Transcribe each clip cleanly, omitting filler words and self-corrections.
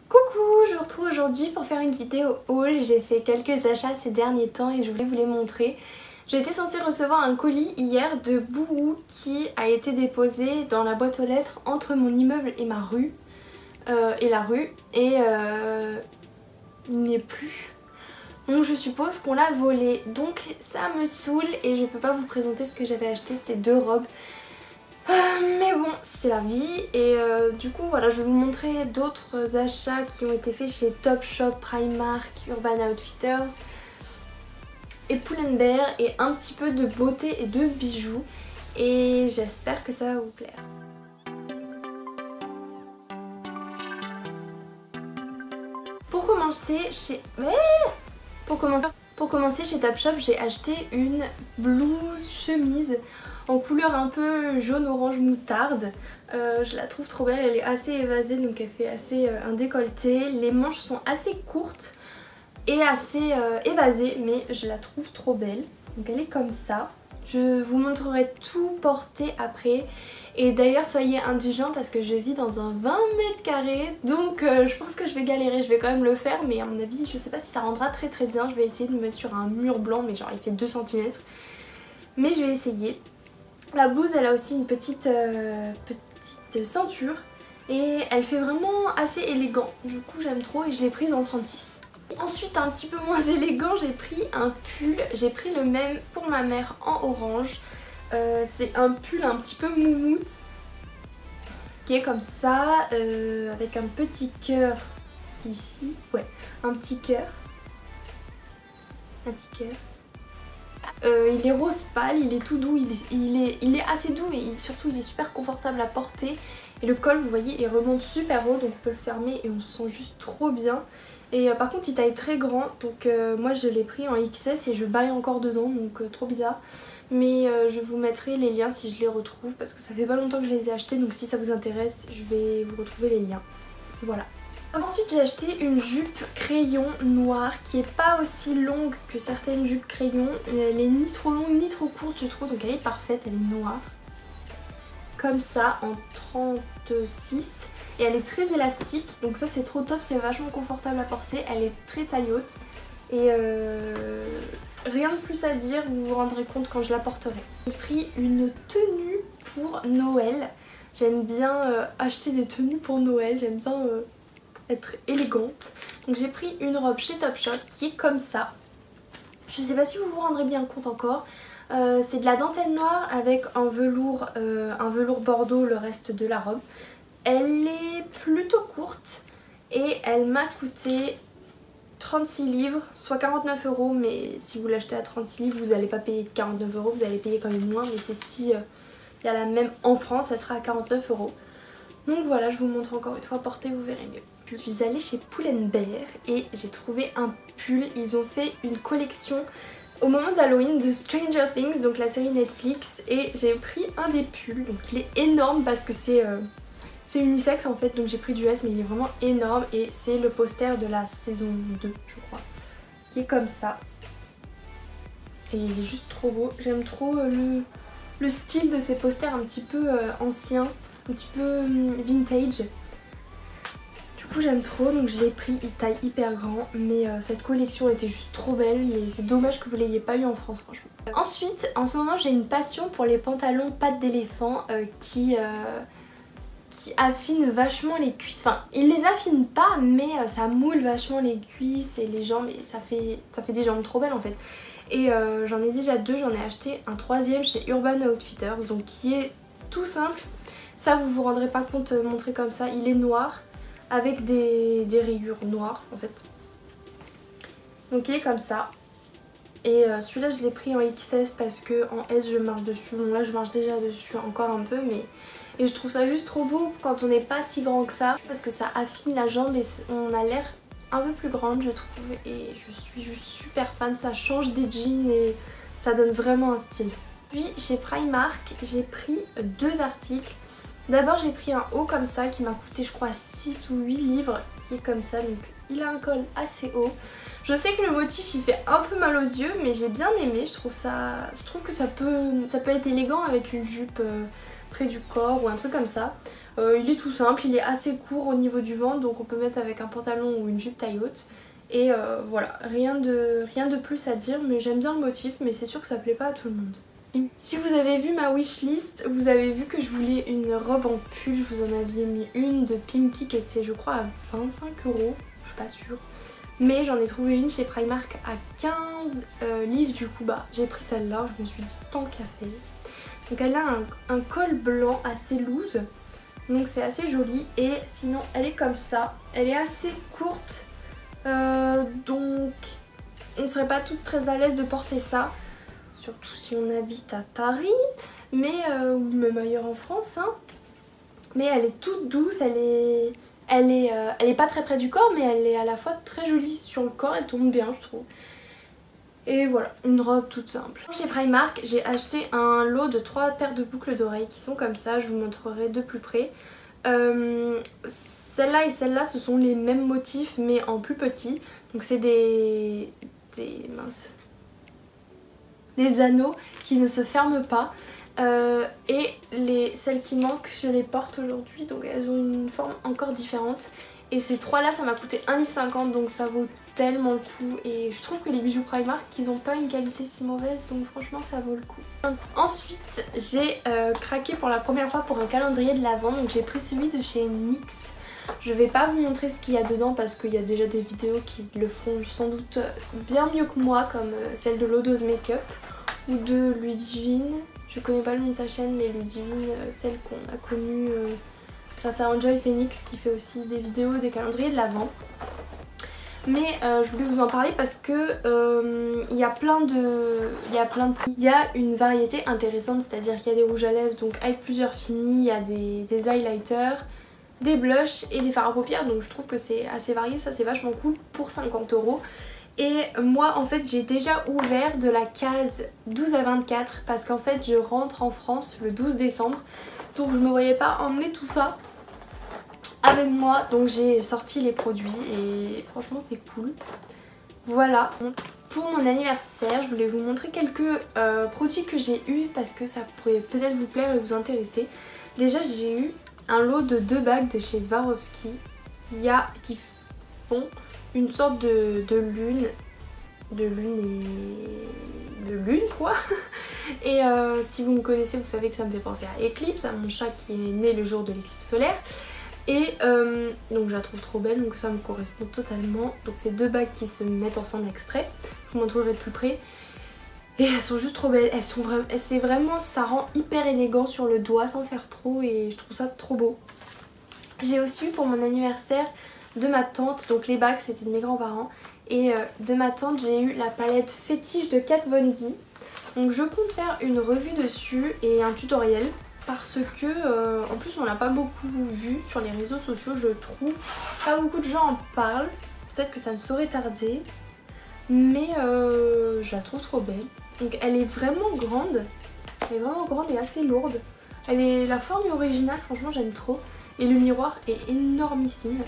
Coucou, je vous retrouve aujourd'hui pour faire une vidéo haul. J'ai fait quelques achats ces derniers temps et je voulais vous les montrer. J'ai été censée recevoir un colis hier de Bouhou qui a été déposé dans la boîte aux lettres entre mon immeuble et ma rue. Il n'y est plus. Donc je suppose qu'on l'a volé. Donc ça me saoule et je peux pas vous présenter ce que j'avais acheté. C'était 2 robes. Mais bon, c'est la vie et du coup voilà, je vais vous montrer d'autres achats qui ont été faits chez Topshop, Primark, Urban Outfitters et Pull&Bear et un petit peu de beauté et de bijoux et j'espère que ça va vous plaire. Pour commencer chez Topshop, j'ai acheté une blouse chemise en couleur un peu jaune orange moutarde. Je la trouve trop belle, elle est assez évasée donc elle fait assez un décolleté. Les manches sont assez courtes et assez évasées mais je la trouve trop belle. Donc elle est comme ça. Je vous montrerai tout porté après. Et d'ailleurs soyez indulgents parce que je vis dans un 20 mètres carrés donc je pense que je vais galérer, je vais quand même le faire mais à mon avis je sais pas si ça rendra très bien. Je vais essayer de me mettre sur un mur blanc mais genre il fait 2 cm. Mais je vais essayer. La blouse elle a aussi une petite ceinture et elle fait vraiment assez élégant. Du coup j'aime trop et je l'ai prise en 36. Ensuite un petit peu moins élégant, j'ai pris un pull. J'ai pris le même pour ma mère en orange. C'est un pull un petit peu moumoute qui est comme ça avec un petit cœur ici. Ouais, un petit cœur. Un petit cœur. Il est rose pâle, il est tout doux, il est assez doux et surtout il est super confortable à porter. Et le col vous voyez il remonte super haut donc on peut le fermer et on se sent juste trop bien. Et par contre il taille très grand donc moi je l'ai pris en XS et je baille encore dedans donc trop bizarre. Mais je vous mettrai les liens si je les retrouve parce que ça fait pas longtemps que je les ai achetés donc si ça vous intéresse je vais vous retrouver les liens. Voilà. Ensuite j'ai acheté une jupe crayon noire qui est pas aussi longue que certaines jupes crayon. Elle est ni trop longue ni trop courte je trouve donc elle est parfaite, elle est noire. Comme ça en 36 et elle est très élastique donc ça c'est trop top, c'est vachement confortable à porter. Elle est très taille haute et rien de plus à dire, vous vous rendrez compte quand je la porterai. J'ai pris une tenue pour Noël. J'aime bien acheter des tenues pour Noël, j'aime bien être élégante. Donc j'ai pris une robe chez Topshop qui est comme ça. Je sais pas si vous vous rendrez bien compte encore. C'est de la dentelle noire avec un velours bordeaux le reste de la robe. Elle est plutôt courte et elle m'a coûté 36 livres, soit 49 €, mais si vous l'achetez à 36 livres, vous n'allez pas payer 49 €, vous allez payer quand même moins, mais c'est si il y a la même en France, ça sera à 49 €. Donc voilà, je vous montre encore une fois, portée, vous verrez mieux. Je suis allée chez Pull&Bear et j'ai trouvé un pull. Ils ont fait une collection au moment d'Halloween de Stranger Things, donc la série Netflix, et j'ai pris un des pulls. Donc il est énorme parce que c'est unisexe en fait, donc j'ai pris du S mais il est vraiment énorme et c'est le poster de la saison 2 je crois, qui est comme ça. Et il est juste trop beau, j'aime trop le style de ces posters un petit peu anciens, un petit peu vintage. Du coup j'aime trop donc je l'ai pris, il taille hyper grand mais cette collection était juste trop belle et c'est dommage que vous l'ayez pas eu en France franchement. Ensuite en ce moment j'ai une passion pour les pantalons pattes d'éléphant qui affine vachement les cuisses. Enfin, il les affine pas, mais ça moule vachement les cuisses et les jambes et ça fait des jambes trop belles en fait. Et j'en ai déjà 2, j'en ai acheté un 3e chez Urban Outfitters, donc qui est tout simple. Ça vous vous rendrez pas compte montré comme ça, il est noir avec des rayures noires en fait. Donc il est comme ça. Et celui-là je l'ai pris en XS parce que en S je marche dessus. Bon là je marche déjà dessus encore un peu mais... Et je trouve ça juste trop beau quand on n'est pas si grand que ça parce que ça affine la jambe et on a l'air un peu plus grande je trouve et je suis juste super fan, ça change des jeans et ça donne vraiment un style. Puis chez Primark j'ai pris 2 articles. D'abord j'ai pris un haut comme ça qui m'a coûté je crois 6 ou 8 livres qui est comme ça donc il a un col assez haut. Je sais que le motif il fait un peu mal aux yeux mais j'ai bien aimé, je trouve que ça peut être élégant avec une jupe près du corps ou un truc comme ça. Il est tout simple, il est assez court au niveau du ventre, donc on peut mettre avec un pantalon ou une jupe taille haute. Et voilà, rien de plus à dire, mais j'aime bien le motif, mais c'est sûr que ça plaît pas à tout le monde. Si vous avez vu ma wishlist, vous avez vu que je voulais une robe en pull. Je vous en avais mis une de Pinky qui était je crois à 25 €, je suis pas sûre. Mais j'en ai trouvé une chez Primark à 15 livres, du coup bah j'ai pris celle-là, je me suis dit tant qu'à faire. Donc elle a un col blanc assez loose, donc c'est assez joli. Et sinon elle est comme ça, elle est assez courte, donc on serait pas toutes très à l'aise de porter ça. Surtout si on habite à Paris, mais ou même ailleurs en France, hein. Mais elle est toute douce, elle est pas très près du corps, mais elle est à la fois très jolie sur le corps, elle tombe bien je trouve. Et voilà, une robe toute simple. Chez Primark, j'ai acheté un lot de 3 paires de boucles d'oreilles qui sont comme ça, je vous montrerai de plus près. Celle-là et celle-là, ce sont les mêmes motifs mais en plus petit. Donc c'est des anneaux qui ne se ferment pas. Et celles qui manquent, je les porte aujourd'hui, donc elles ont une forme encore différente. Et ces trois là ça m'a coûté 1,50 €, donc ça vaut tellement le coup. Et je trouve que les bijoux Primark, ils ont pas une qualité si mauvaise, donc franchement ça vaut le coup. Ensuite j'ai craqué pour la première fois pour un calendrier de l'Avent, donc j'ai pris celui de chez NYX. Je vais pas vous montrer ce qu'il y a dedans parce qu'il y a déjà des vidéos qui le feront sans doute bien mieux que moi, comme celle de Lodo's Makeup ou de Ludivine. Je connais pas le nom de sa chaîne, mais Ludivine, celle qu'on a connue grâce à Enjoy Phoenix, qui fait aussi des vidéos, des calendriers de l'Avent. Mais je voulais vous en parler parce que il y a une variété intéressante, c'est-à-dire qu'il y a des rouges à lèvres donc avec plusieurs finis, il y a des highlighters, des blushs et des fards à paupières, donc je trouve que c'est assez varié, ça c'est vachement cool pour 50 €. Et moi en fait j'ai déjà ouvert de la case 12 à 24 parce qu'en fait je rentre en France le 12 décembre, donc je me voyais pas emmener tout ça avec moi, donc j'ai sorti les produits et franchement c'est cool. Voilà, pour mon anniversaire je voulais vous montrer quelques produits que j'ai eu parce que ça pourrait peut-être vous plaire et vous intéresser. Déjà j'ai eu un lot de 2 bagues de chez Swarovski qui font une sorte de lune quoi. Et si vous me connaissez vous savez que ça me fait penser à Eclipse, à mon chat qui est né le jour de l'éclipse solaire. Et donc je la trouve trop belle, donc ça me correspond totalement. Donc c'est 2 bagues qui se mettent ensemble exprès, je vous montrerai de plus près. Et elles sont juste trop belles, c'est vraiment, ça rend hyper élégant sur le doigt sans faire trop et je trouve ça trop beau. J'ai aussi eu pour mon anniversaire de ma tante, donc les bagues c'était de mes grands-parents, et de ma tante j'ai eu la palette fétiche de Kat Von D. Donc je compte faire une revue dessus et un tutoriel parce que en plus on l'a pas beaucoup vu sur les réseaux sociaux, je trouve. Pas beaucoup de gens en parlent, peut-être que ça ne saurait tarder, mais je la trouve trop belle. Donc elle est vraiment grande et assez lourde. La forme est originale, franchement j'aime trop. Et le miroir est énormissime.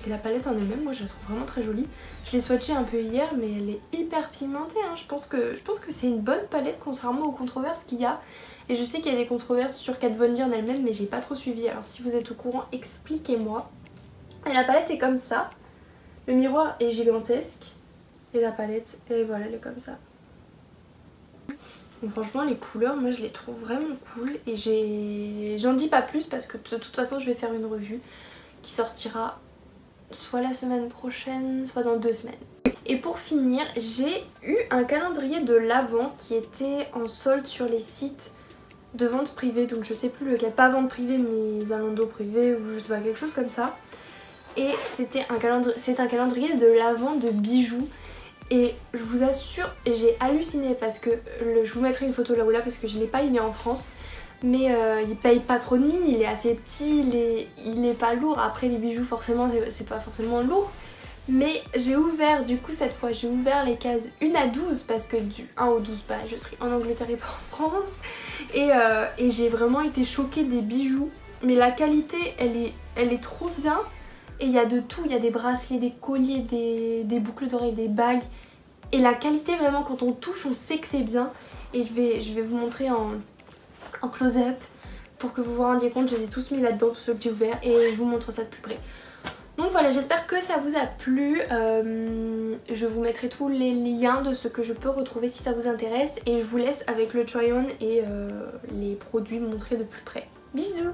Et la palette en elle-même, moi je la trouve vraiment très jolie. Je l'ai swatchée un peu hier, mais elle est hyper pigmentée, hein. Je pense que c'est une bonne palette contrairement aux controverses qu'il y a. Et je sais qu'il y a des controverses sur Kat Von D en elle-même, mais j'ai pas trop suivi. Alors si vous êtes au courant, expliquez-moi. Et la palette est comme ça. Le miroir est gigantesque. Et la palette, et voilà, elle est comme ça. Donc franchement les couleurs, moi je les trouve vraiment cool. Et j'en dis pas plus parce que de toute façon je vais faire une revue qui sortira soit la semaine prochaine, soit dans 2 semaines. Et pour finir, j'ai eu un calendrier de l'Avent qui était en solde sur les sites de vente privée. Donc je sais plus lequel, pas vente privée mais Zalando privé ou je sais pas, quelque chose comme ça. Et c'est un calendrier de l'Avent de bijoux. Et je vous assure, j'ai halluciné parce que je vous mettrai une photo là ou là parce que je l'ai pas, il est en France. Mais il paye pas trop de mine, il est assez petit, il est pas lourd. Après les bijoux forcément c'est pas forcément lourd. Mais j'ai ouvert, du coup cette fois j'ai ouvert les cases 1 à 12 parce que du 1 au 12 bah je serai en Angleterre et pas en France. Et j'ai vraiment été choquée des bijoux. Mais la qualité elle est trop bien. Et il y a de tout, il y a des bracelets, des colliers, des boucles d'oreilles, des bagues. Et la qualité vraiment quand on touche on sait que c'est bien. Et je vais vous montrer en close-up. pour que vous vous rendiez compte, je les ai tous mis là-dedans, tous ceux que j'ai ouverts, et je vous montre ça de plus près. Donc voilà, j'espère que ça vous a plu. Je vous mettrai tous les liens de ce que je peux retrouver si ça vous intéresse. Et je vous laisse avec le try-on et les produits montrés de plus près. Bisous!